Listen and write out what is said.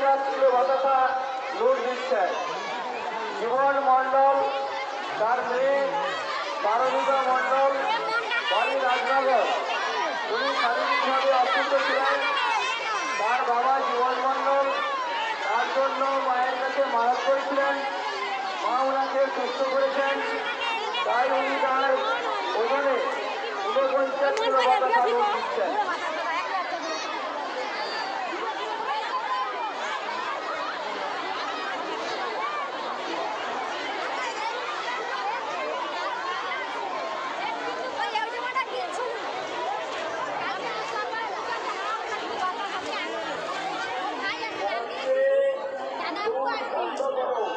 Panchayat kilo বাতাসা লুট দিচ্ছেন। জীবন মণ্ডল তার মেয়ে পারমিতা মণ্ডল বাড়ি রাজনগর, উনি শারীরিকভাবে অসুস্থ ছিলেন। তার বাবা জীবন মণ্ডল তার জন্য মায়ের কাছে মানত করেছিলেন, মা ওনাকে সুস্থ করেছেন, তাই উনি তার ওখানে 49 কিলো বাতাসা লুট দিচ্ছেন। বন্ধ করো।